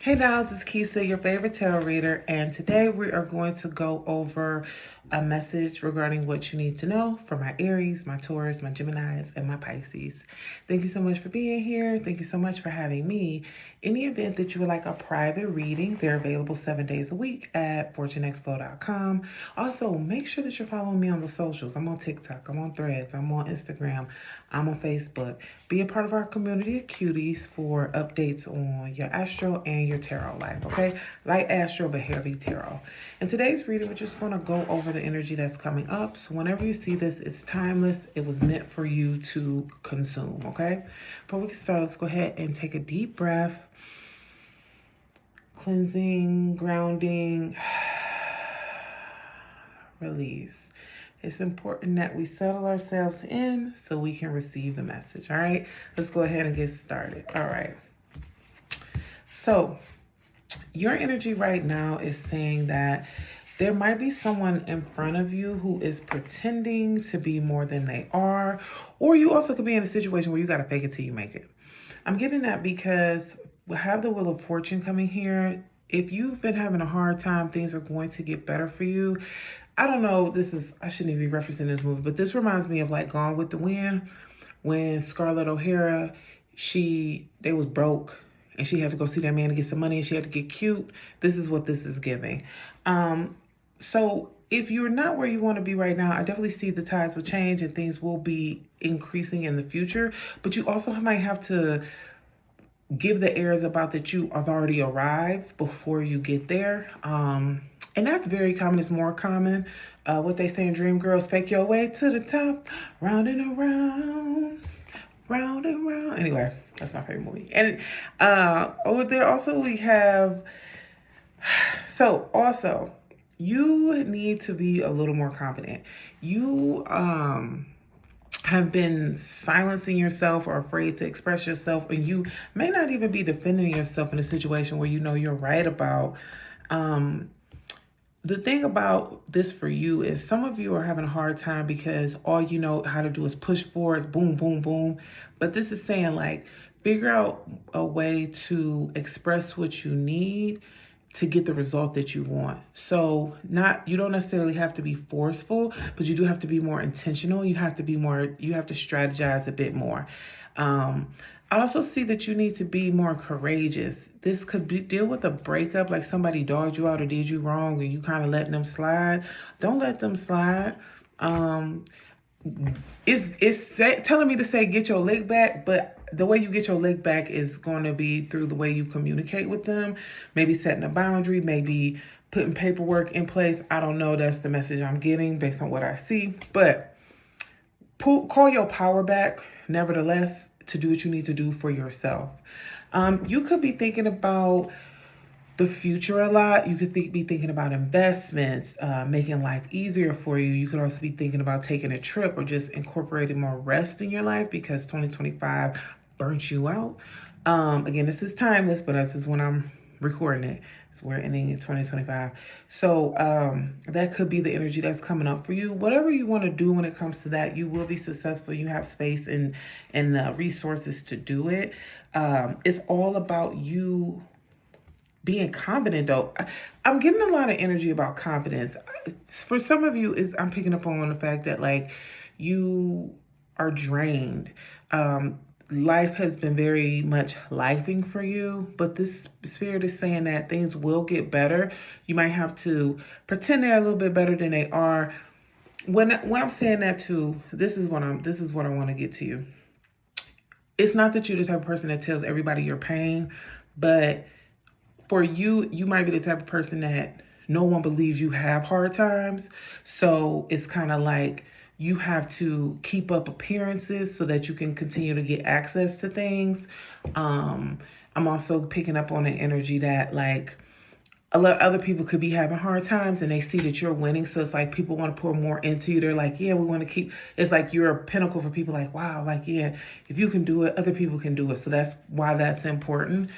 Hey Dolls, it's Kisa, your favorite tarot reader, and today we are going to go over a message regarding what you need to know for my Aries, my Taurus, my Geminis, and my Pisces. Thank you so much for being here. Thank you so much for having me. In the event that you would like a private reading, they're available 7 days a week at fortuneexpo.com. Also, make sure that you're following me on the socials. I'm on TikTok, I'm on Threads, I'm on Instagram, I'm on Facebook. Be a part of our community of cuties for updates on your astro and your tarot life, okay? Light astro, but heavy tarot. In today's reading, we're just going to go over the energy that's coming up. So whenever you see this, it's timeless. It was meant for you to consume, okay? Before we get started, let's go ahead and take a deep breath. Cleansing, grounding, release. It's important that we settle ourselves in so we can receive the message, all right? Let's go ahead and get started. All right. So your energy right now is saying that there might be someone in front of you who is pretending to be more than they are, or you also could be in a situation where you got to fake it till you make it. I'm getting that because we have the Wheel of Fortune coming here. If you've been having a hard time, things are going to get better for you. I don't know, I shouldn't even be referencing this movie, but this reminds me of like Gone with the Wind, when Scarlett O'Hara, they was broke and she had to go see that man to get some money and she had to get cute. This is what this is giving. So if you're not where you want to be right now, I definitely see the tides will change and things will be increasing in the future, but you also might have to give the airs about that you have already arrived before you get there. And that's very common. It's more common. What they say in Dream Girls, fake your way to the top, round and around, round and round. Anyway, that's my favorite movie. And over there also we have, so also, you need to be a little more confident. You have been silencing yourself or afraid to express yourself, and you may not even be defending yourself in a situation where you know you're right about. The thing about this for you is some of you are having a hard time because all you know how to do is push forwards, boom, boom, boom. But this is saying like, figure out a way to express what you need to get the result that you want. So you don't necessarily have to be forceful, but you do have to be more intentional. You have to strategize a bit more. I also see that you need to be more courageous. This could deal with a breakup, like somebody dogged you out or did you wrong and you kind of letting them slide. Don't let them slide. It's telling me to say get your lick back, but the way you get your lick back is going to be through the way you communicate with them. Maybe setting a boundary, maybe putting paperwork in place. I don't know. That's the message I'm getting based on what I see. But call your power back, nevertheless, to do what you need to do for yourself. You could be thinking about the future a lot. You could be thinking about investments, making life easier for you. You could also be thinking about taking a trip or just incorporating more rest in your life because 2025 burnt you out. Again, this is timeless, but this is when I'm recording it. So we're ending in 2025. So that could be the energy that's coming up for you. Whatever you want to do when it comes to that, you will be successful. You have space and resources to do it. It's all about you being confident though. I'm getting a lot of energy about confidence. For some of you, I'm picking up on the fact that like you are drained. Life has been very much lifing for you, but this spirit is saying that things will get better. You might have to pretend they're a little bit better than they are. When I'm saying that too, this is what I want to get to you. It's not that you're the type of person that tells everybody your pain, but for you, you might be the type of person that no one believes you have hard times. So it's kind of like you have to keep up appearances so that you can continue to get access to things. I'm also picking up on the energy that like a lot of other people could be having hard times and they see that you're winning. So it's like people want to pour more into you. They're like, yeah, we want to keep, it's like you're a pinnacle for people like, wow, like, yeah, if you can do it, other people can do it. So that's why that's important.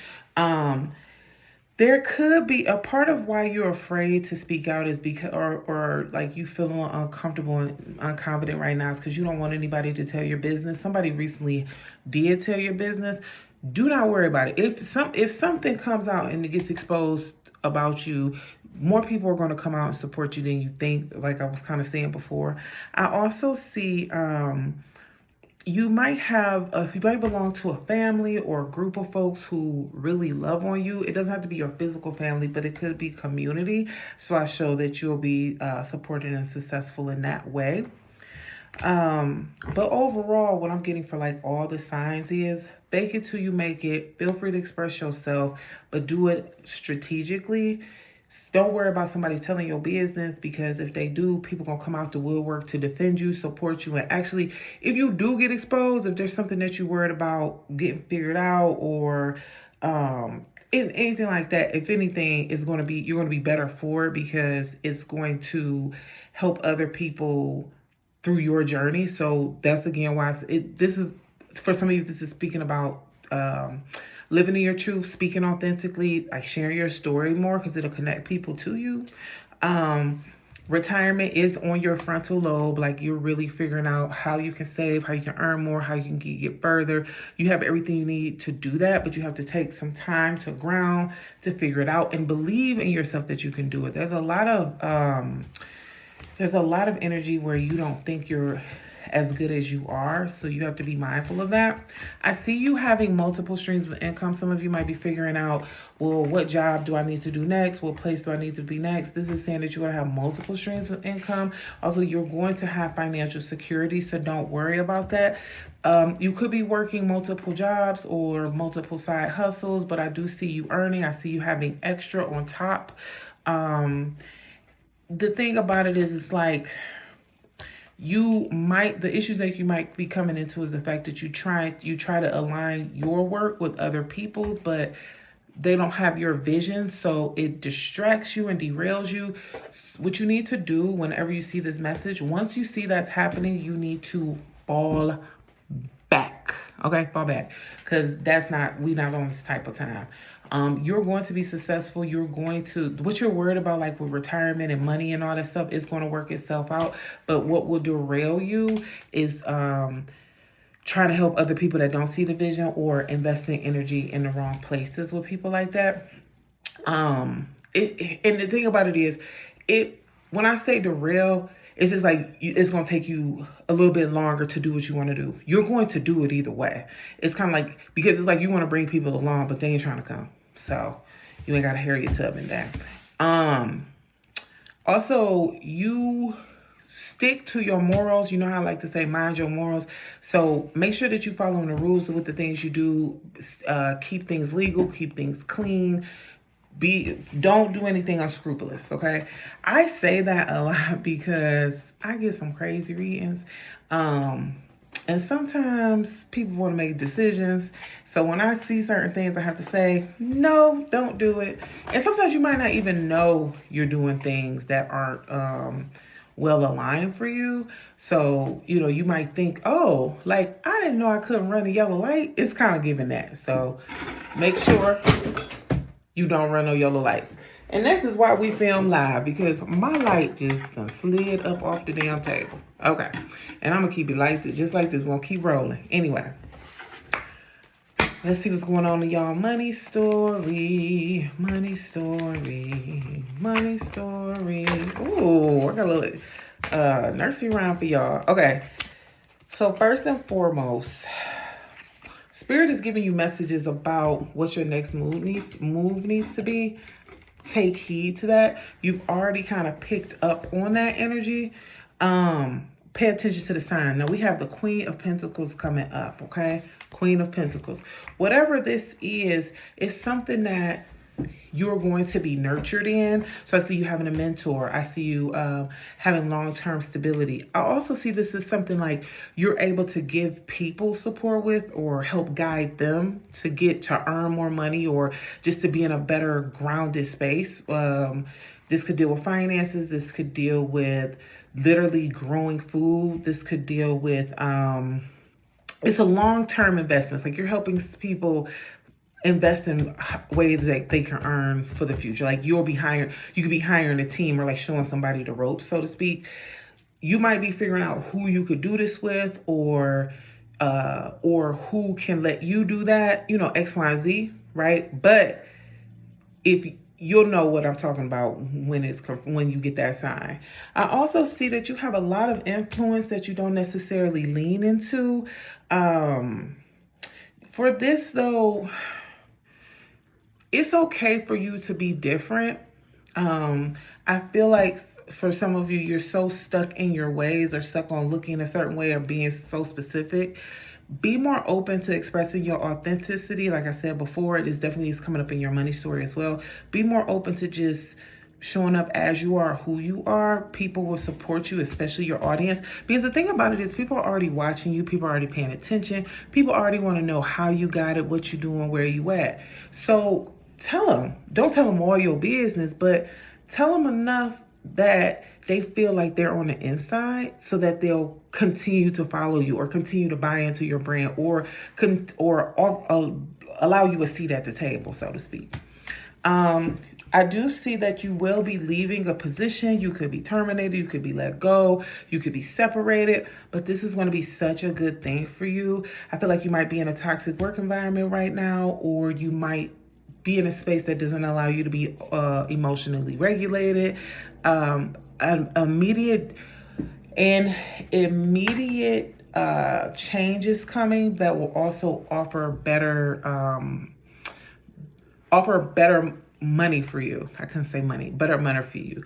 There could be a part of why you're afraid to speak out is because, or like you feeling uncomfortable and unconfident right now is because you don't want anybody to tell your business. Somebody recently did tell your business. do not worry about it. If something comes out and it gets exposed about you, more people are going to come out and support you than you think, like I was kind of saying before. I also see you might belong to a family or a group of folks who really love on you. It doesn't have to be your physical family, but it could be community. So I show that you'll be supported and successful in that way. But overall, what I'm getting for like all the signs is fake it till you make it. Feel free to express yourself, but do it strategically. Don't worry about somebody telling your business, because if they do, people gonna come out the woodwork to defend you, support you, and actually, if you do get exposed, if there's something that you're worried about getting figured out, or anything like that, if anything, is gonna be you're gonna be better for it, because it's going to help other people through your journey. So that's again why this is, for some of you, this is speaking about living in your truth, speaking authentically, like sharing your story more, because it'll connect people to you. Retirement is on your frontal lobe, like you're really figuring out how you can save, how you can earn more, how you can get further. You have everything you need to do that, but you have to take some time to ground, to figure it out, and believe in yourself that you can do it. There's a lot of energy where you don't think you're as good as you are, so you have to be mindful of that. I see you having multiple streams of income. Some of you might be figuring out, well, what job do I need to do next? What place do I need to be next? This is saying that you're going to have multiple streams of income. Also, you're going to have financial security, so don't worry about that. You could be working multiple jobs or multiple side hustles, but I do see you earning. I see you having extra on top. The thing about it is, it's like the issues that you might be coming into is the fact that you try to align your work with other people's, but they don't have your vision, so it distracts you and derails you. What you need to do whenever you see this message, once you see that's happening, you need to fall back. Okay, fall back, because we're not on this type of time. You're going to be successful. What you're worried about, like with retirement and money and all that stuff, is going to work itself out. But what will derail you is trying to help other people that don't see the vision, or investing energy in the wrong places with people like that. And the thing about it is, when I say derail, it's just like it's going to take you a little bit longer to do what you want to do. You're going to do it either way. It's kind of like, because it's like you want to bring people along, but they ain't trying to come. So you ain't got to hurry your tub in down. Also, you stick to your morals. You know how I like to say, mind your morals. So make sure that you following the rules with the things you do. Keep things legal, keep things clean. Don't do anything unscrupulous, okay? I say that a lot because I get some crazy readings. And sometimes people want to make decisions. So when I see certain things, I have to say, no, don't do it. And sometimes you might not even know you're doing things that aren't well aligned for you. So, you might think, oh, like, I didn't know I couldn't run a yellow light. It's kind of giving that. So make sure you don't run no yellow lights. And this is why we film live, because my light just done slid up off the damn table. Okay. And I'm going to keep it just like this. Won't keep rolling. Anyway. Let's see what's going on in y'all money story. Money story. Money story. Ooh, I got a little nursery rhyme for y'all. Okay. So first and foremost, Spirit is giving you messages about what your next move needs to be. Take heed to that. You've already kind of picked up on that energy. Pay attention to the sign. Now we have the Queen of Pentacles coming up, okay? Queen of Pentacles. Whatever this is something that you're going to be nurtured in. So I see you having a mentor. I see you having long-term stability. I also see this as something like you're able to give people support with, or help guide them to earn more money, or just to be in a better grounded space. This could deal with finances. This could deal with literally growing food. This could deal with, it's a long-term investment. It's like you're helping people invest in ways that they can earn for the future. Like you could be hiring a team, or like showing somebody the ropes, so to speak. You might be figuring out who you could do this with, or or who can let you do that, you know, X, Y, and Z, right? But if you'll know what I'm talking about when when you get that sign. I also see that you have a lot of influence that you don't necessarily lean into. For this though, it's okay for you to be different. I feel like for some of you, you're so stuck in your ways or stuck on looking a certain way or being so specific. Be more open to expressing your authenticity. Like I said before, it is definitely is coming up in your money story as well. Be more open to just showing up as you are, who you are. People will support you, especially your audience. Because the thing about it is people are already watching you. People are already paying attention. People already want to know how you got it, what you doing, where you at. So tell them. Don't tell them all your business, but tell them enough that they feel like they're on the inside so that they'll continue to follow you or continue to buy into your brand or allow you a seat at the table, so to speak. I do see that you will be leaving a position. You could be terminated. You could be let go. You could be separated. But this is going to be such a good thing for you. I feel like you might be in a toxic work environment right now, or you might be in a space that doesn't allow you to be emotionally regulated. An immediate changes coming that will also offer better money for you. I couldn't say money, better money for you.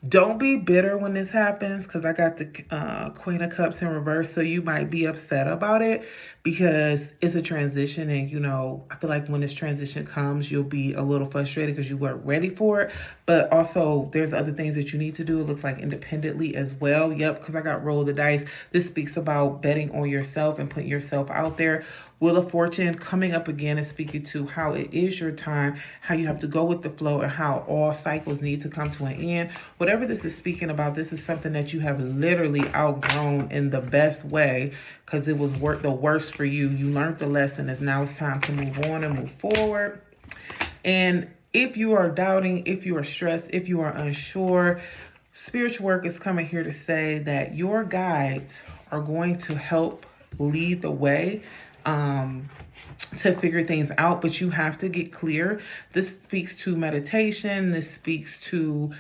Don't be bitter when this happens, because I got the Queen of Cups in reverse, so you might be upset about it because it's a transition, and you know, I feel like when this transition comes, you'll be a little frustrated because you weren't ready for it, but also there's other things that you need to do. It looks like independently as well. Yep, because I got roll of the dice. This speaks about betting on yourself and putting yourself out there. Wheel of Fortune coming up again and speaking to how it is your time, how you have to go with the flow, and how all cycles need to come to an end. Whatever this is speaking about, this is something that you have literally outgrown in the best way, because it was the worst for you. You learned the lesson. Now it's time to move on and move forward. And if you are doubting, if you are stressed, if you are unsure, spiritual work is coming here to say that your guides are going to help lead the way to figure things out, but you have to get clear. This speaks to meditation. This speaks to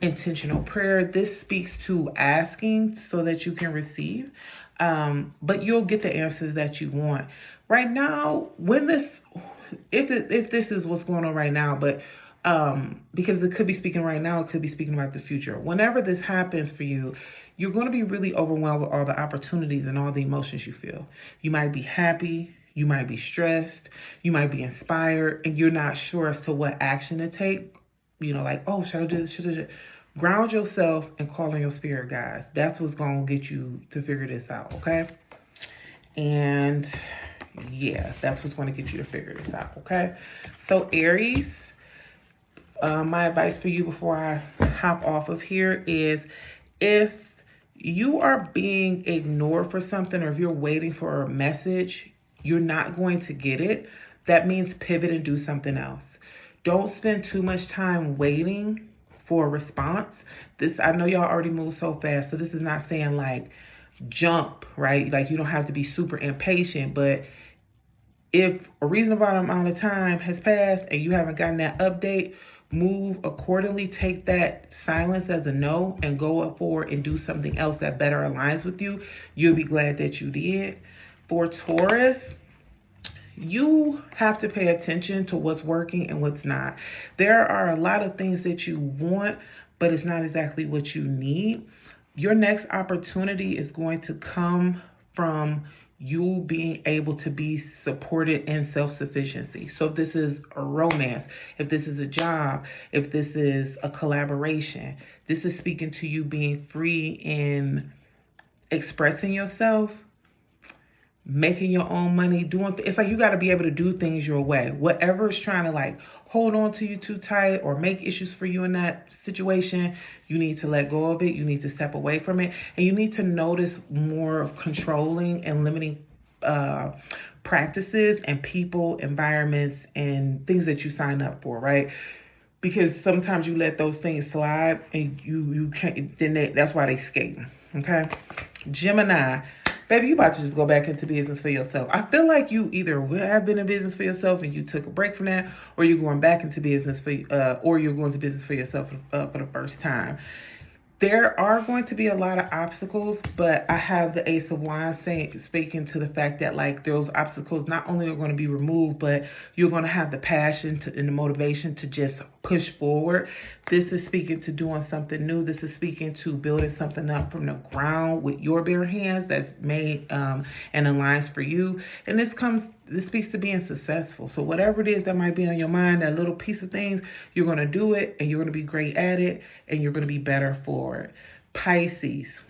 intentional prayer. This speaks to asking so that you can receive. But you'll get the answers that you want. Right now, if this is what's going on right now, but because it could be speaking right now, it could be speaking about the future. Whenever this happens for you, you're going to be really overwhelmed with all the opportunities and all the emotions you feel. You might be happy, you might be stressed, you might be inspired, and you're not sure as to what action to take. You know, like, oh, should I do this? Should I do that? Ground yourself and call on your spirit guides. That's what's going to get you to figure this out, okay? And yeah, that's what's going to get you to figure this out, okay? So Aries, my advice for you before I hop off of here is, if you are being ignored for something, or if you're waiting for a message, you're not going to get it. That means pivot and do something else. Don't spend too much time waiting for a response. I know y'all already move so fast, so this is not saying like jump, right? Like you don't have to be super impatient, but if a reasonable amount of time has passed and you haven't gotten that update, move accordingly. Take that silence as a no and go forward and do something else that better aligns with you. You'll be glad that you did. For Taurus, you have to pay attention to what's working and what's not. There are a lot of things that you want, but it's not exactly what you need. Your next opportunity is going to come from you being able to be supported in self-sufficiency. So if this is a romance, if this is a job, if this is a collaboration, this is speaking to you being free in expressing yourself, making your own money, it's like you got to be able to do things your way. Whatever is trying to like hold on to you too tight or make issues for you in that situation, you need to let go of it. You need to step away from it. And you need to notice more of controlling and limiting practices and people, environments, and things that you sign up for, right? Because sometimes you let those things slide and you can't, that's why they skate, okay? Gemini, Baby, you about to just go back into business for yourself. I feel like you either have been in business for yourself and you took a break from that, or you're going back into business or you're going to business for yourself for the first time. There are going to be a lot of obstacles, but I have the Ace of Wands speaking to the fact that like those obstacles not only are going to be removed, but you're going to have the passion and the motivation to just push forward. This is speaking to doing something new. This is speaking to building something up from the ground with your bare hands that's made and aligns for you. And this speaks to being successful. So whatever it is that might be on your mind, that little piece of things, you're going to do it and you're going to be great at it and you're going to be better for it. Pisces.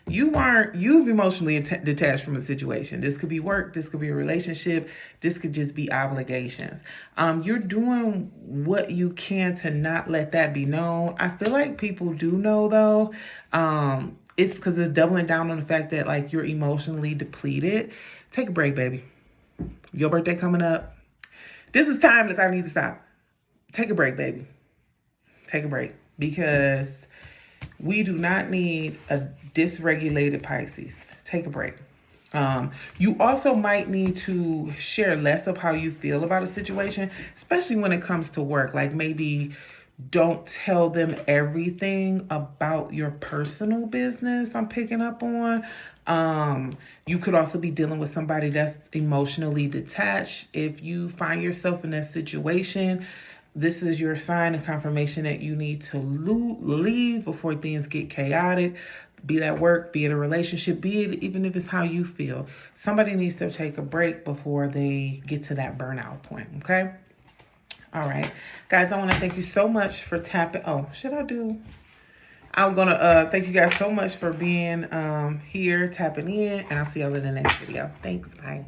You've emotionally detached from a situation. This could be work, this could be a relationship, this could just be obligations. You're doing what you can to not let that be known. I feel like people do know though. It's because it's doubling down on the fact that like you're emotionally depleted. Take a break, baby. Your birthday coming up. This is timeless. I need to stop. Take a break, baby. Take a break, because we do not need a dysregulated Pisces. Take a break. You also might need to share less of how you feel about a situation, especially when it comes to work. Like maybe don't tell them everything about your personal business. I'm picking up on. You could also be dealing with somebody that's emotionally detached. If you find yourself in that situation, this is your sign and confirmation that you need to leave before things get chaotic. Be it at work, be it a relationship, be it even if it's how you feel. Somebody needs to take a break before they get to that burnout point, okay? All right. Guys, I want to thank you so much for tapping. Oh, should I do? I'm going to thank you guys so much for being here, tapping in, and I'll see y'all in the next video. Thanks. Bye.